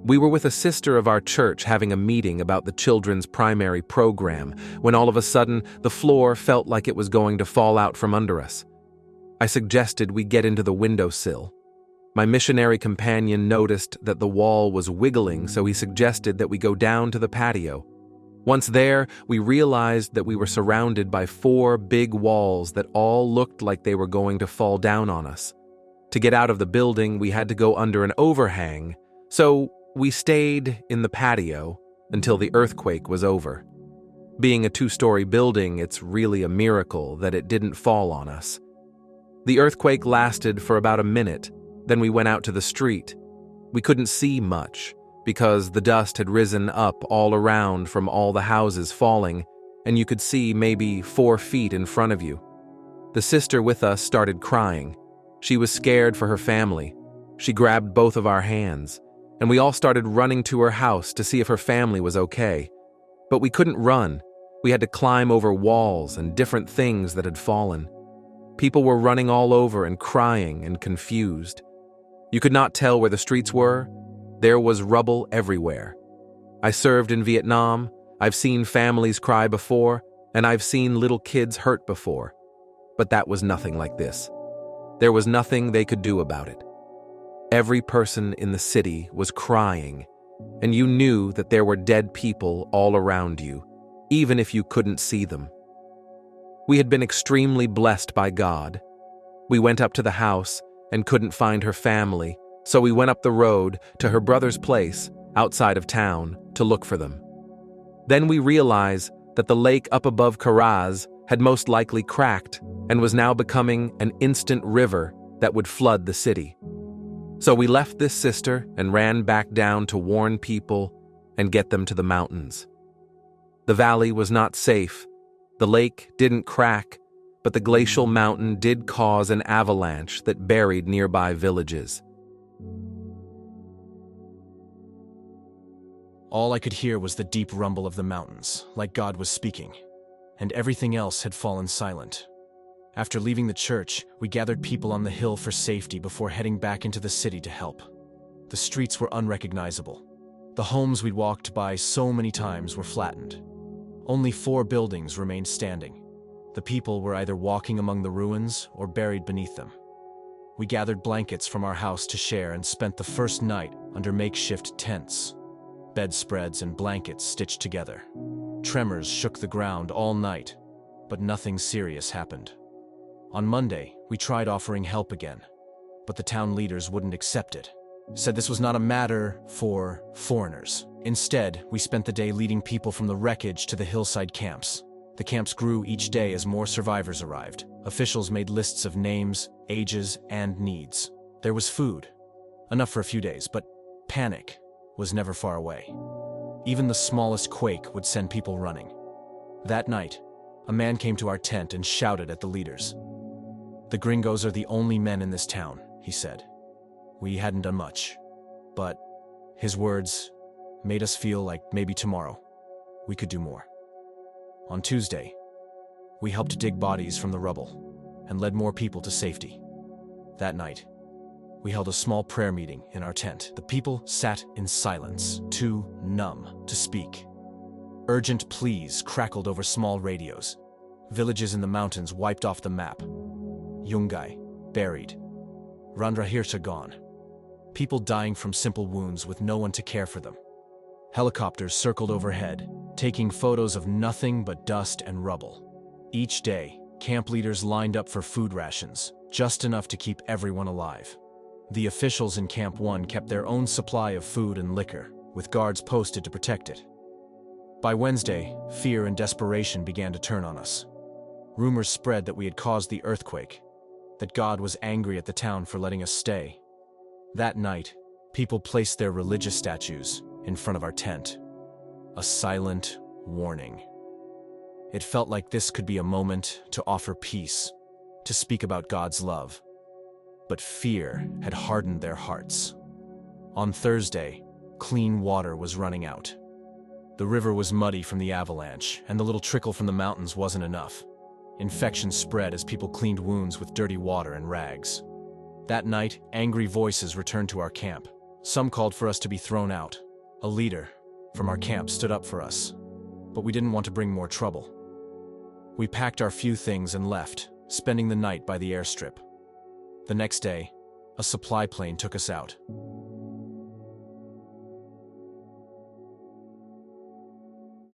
We were with a sister of our church having a meeting about the children's primary program when all of a sudden the floor felt like it was going to fall out from under us. I suggested we get into the windowsill. My missionary companion noticed that the wall was wiggling, so he suggested that we go down to the patio. Once there, we realized that we were surrounded by 4 big walls that all looked like they were going to fall down on us. To get out of the building, we had to go under an overhang, so we stayed in the patio until the earthquake was over. Being a 2-story building, it's really a miracle that it didn't fall on us. The earthquake lasted for about a minute, then we went out to the street. We couldn't see much because the dust had risen up all around from all the houses falling, and you could see maybe 4 feet in front of you. The sister with us started crying. She was scared for her family. She grabbed both of our hands, and we all started running to her house to see if her family was okay. But we couldn't run. We had to climb over walls and different things that had fallen. People were running all over and crying and confused. You could not tell where the streets were. There was rubble everywhere. I served in Vietnam. I've seen families cry before, and I've seen little kids hurt before. But that was nothing like this. There was nothing they could do about it. Every person in the city was crying, and you knew that there were dead people all around you, even if you couldn't see them. We had been extremely blessed by God. We went up to the house and couldn't find her family, so we went up the road to her brother's place outside of town to look for them. Then we realized that the lake up above Caraz had most likely cracked and was now becoming an instant river that would flood the city. So we left this sister and ran back down to warn people and get them to the mountains. The valley was not safe. The lake didn't crack, but the glacial mountain did cause an avalanche that buried nearby villages. All I could hear was the deep rumble of the mountains, like God was speaking, and everything else had fallen silent. After leaving the church, we gathered people on the hill for safety before heading back into the city to help. The streets were unrecognizable. The homes we'd walked by so many times were flattened. Only 4 buildings remained standing. The people were either walking among the ruins or buried beneath them. We gathered blankets from our house to share and spent the first night under makeshift tents, bedspreads and blankets stitched together. Tremors shook the ground all night, but nothing serious happened. On Monday, we tried offering help again, but the town leaders wouldn't accept it, said this was not a matter for foreigners. Instead, we spent the day leading people from the wreckage to the hillside camps. The camps grew each day as more survivors arrived. Officials made lists of names, ages, and needs. There was food, enough for a few days, but panic was never far away. Even the smallest quake would send people running. That night, a man came to our tent and shouted at the leaders. "The gringos are the only men in this town," he said. We hadn't done much, but his words made us feel like maybe tomorrow we could do more. On Tuesday, we helped dig bodies from the rubble and led more people to safety. That night, we held a small prayer meeting in our tent. The people sat in silence, too numb to speak. Urgent pleas crackled over small radios. Villages in the mountains wiped off the map. Yungay, buried. Ranrahirca gone. People dying from simple wounds with no one to care for them. Helicopters circled overhead, taking photos of nothing but dust and rubble. Each day, camp leaders lined up for food rations, just enough to keep everyone alive. The officials in Camp 1 kept their own supply of food and liquor, with guards posted to protect it. By Wednesday, fear and desperation began to turn on us. Rumors spread that we had caused the earthquake, that God was angry at the town for letting us stay. That night, people placed their religious statues in front of our tent. A silent warning. It felt like this could be a moment to offer peace, to speak about God's love. But fear had hardened their hearts. On Thursday, clean water was running out. The river was muddy from the avalanche, and the little trickle from the mountains wasn't enough. Infection spread as people cleaned wounds with dirty water and rags. That night, angry voices returned to our camp. Some called for us to be thrown out. A leader from our camp stood up for us, but we didn't want to bring more trouble. We packed our few things and left, spending the night by the airstrip. The next day, a supply plane took us out.